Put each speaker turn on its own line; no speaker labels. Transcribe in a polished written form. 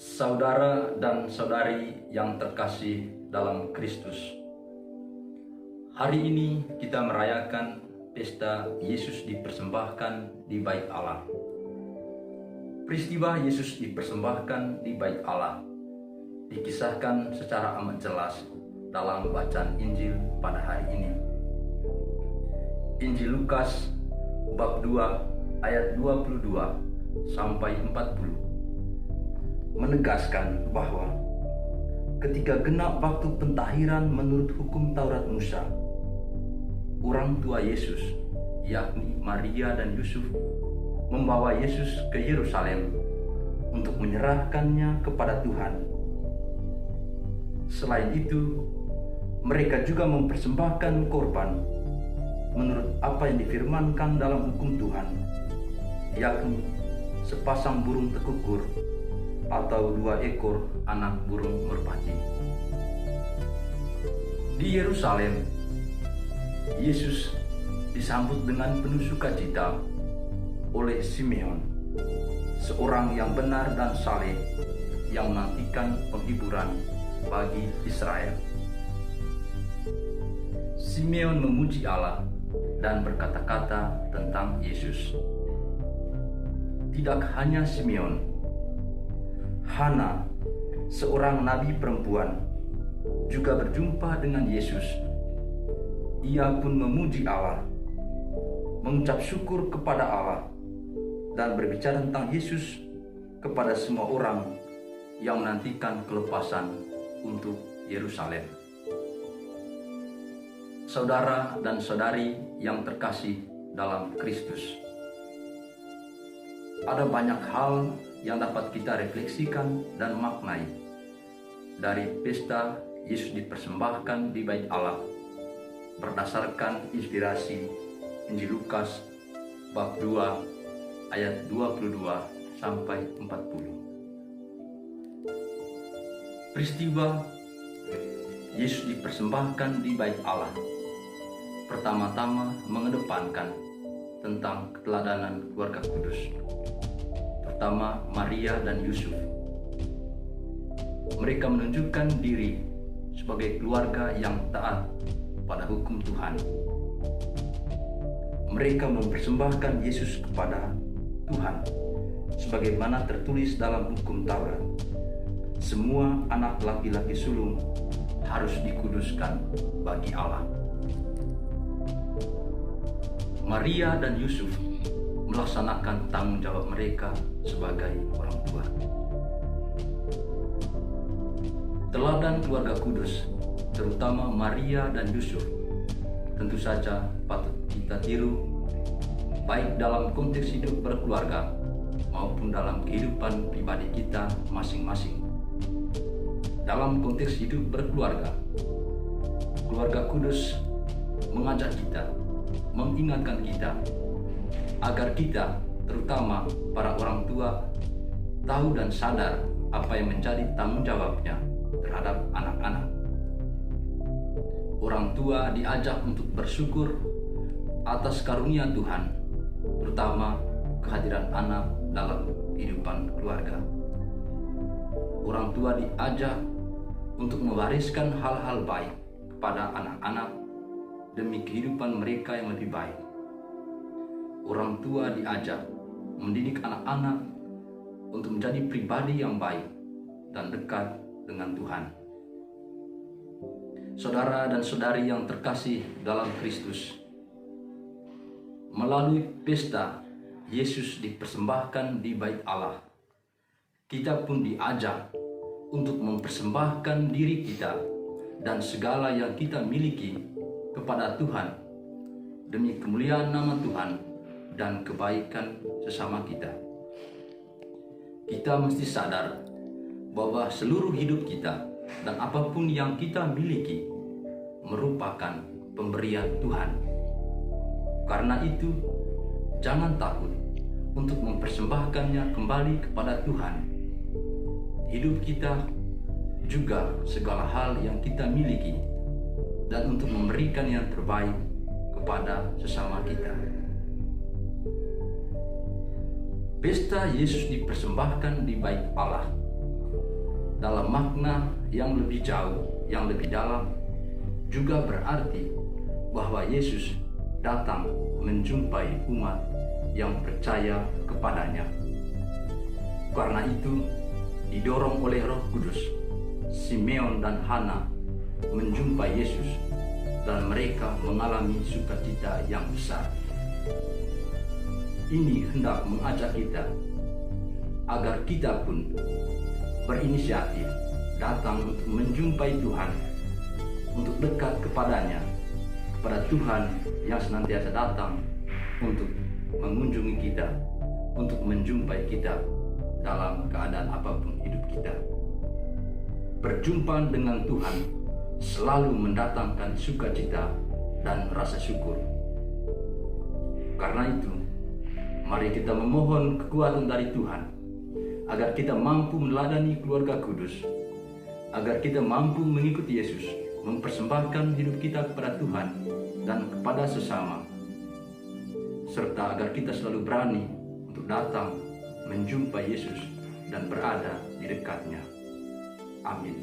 Saudara dan saudari yang terkasih dalam Kristus, hari ini kita merayakan pesta Yesus dipersembahkan di Bait Allah. Peristiwa Yesus dipersembahkan di Bait Allah dikisahkan secara amat jelas dalam bacaan Injil pada hari ini. Injil Lukas bab 2 ayat 22 sampai 40 menegaskan bahwa ketika genap waktu pentahiran menurut hukum Taurat Musa, orang tua Yesus, yakni Maria dan Yusuf, membawa Yesus ke Yerusalem untuk menyerahkannya kepada Tuhan. Selain itu, mereka juga mempersembahkan korban menurut apa yang difirmankan dalam hukum Tuhan, yakni sepasang burung tekukur atau 2 ekor anak burung merpati. Di Yerusalem, Yesus disambut dengan penuh sukacita oleh Simeon, seorang yang benar dan saleh yang menantikan penghiburan bagi Israel. Simeon memuji Allah dan berkata-kata tentang Yesus. Tidak hanya Simeon, Hana, seorang nabi perempuan, juga berjumpa dengan Yesus. Ia pun memuji Allah, mengucap syukur kepada Allah, dan berbicara tentang Yesus kepada semua orang yang menantikan kelepasan untuk Yerusalem. Saudara dan saudari yang terkasih dalam Kristus, ada banyak hal yang dapat kita refleksikan dan maknai dari pesta Yesus dipersembahkan di Bait Allah berdasarkan inspirasi Injil Lukas bab 2 ayat 22 sampai 40. Peristiwa Yesus dipersembahkan di Bait Allah pertama-tama mengedepankan tentang keteladanan keluarga kudus, terutama Maria dan Yusuf. Mereka menunjukkan diri sebagai keluarga yang taat pada hukum Tuhan. Mereka mempersembahkan Yesus kepada Tuhan sebagaimana tertulis dalam hukum Taurat. Semua anak laki-laki sulung harus dikuduskan bagi Allah. Maria dan Yusuf melaksanakan tanggung jawab mereka sebagai orang tua. Teladan keluarga kudus, terutama Maria dan Yusuf, tentu saja patut kita tiru, baik dalam konteks hidup berkeluarga maupun dalam kehidupan pribadi kita masing-masing. Dalam konteks hidup berkeluarga, keluarga kudus mengajak kita, mengingatkan kita agar kita, terutama para orang tua, tahu dan sadar apa yang menjadi tanggung jawabnya terhadap anak-anak. Orang tua diajak untuk bersyukur atas karunia Tuhan, terutama kehadiran anak dalam kehidupan keluarga. Orang tua diajak untuk mewariskan hal-hal baik kepada anak-anak demi kehidupan mereka yang lebih baik. Orang tua diajak mendidik anak-anak untuk menjadi pribadi yang baik dan dekat dengan Tuhan. Saudara dan saudari yang terkasih dalam Kristus, melalui pesta Yesus dipersembahkan di Bait Allah, kita pun diajak untuk mempersembahkan diri kita dan segala yang kita miliki kepada Tuhan demi kemuliaan nama Tuhan dan kebaikan sesama kita. Kita mesti sadar bahwa seluruh hidup kita dan apapun yang kita miliki merupakan pemberian Tuhan. Karena itu, jangan takut untuk mempersembahkannya kembali kepada Tuhan. Hidup kita juga segala hal yang kita miliki, dan untuk memberikan yang terbaik kepada sesama kita. Pesta Yesus dipersembahkan di Bait Allah dalam makna yang lebih jauh, yang lebih dalam, juga berarti bahwa Yesus datang menjumpai umat yang percaya kepadanya. Karena itu, didorong oleh Roh Kudus, Simeon dan Hana menjumpai Yesus dan mereka mengalami sukacita yang besar. Ini hendak mengajak kita agar kita pun berinisiatif datang untuk menjumpai Tuhan, untuk dekat kepadanya, kepada Tuhan yang senantiasa datang untuk mengunjungi kita, untuk menjumpai kita dalam keadaan apapun hidup kita. Berjumpa dengan Tuhan selalu mendatangkan sukacita dan rasa syukur. Karena itu, mari kita memohon kekuatan dari Tuhan agar kita mampu meladani keluarga kudus, agar kita mampu mengikuti Yesus, mempersembahkan hidup kita kepada Tuhan dan kepada sesama, serta agar kita selalu berani untuk datang menjumpai Yesus dan berada di dekatnya. Amin.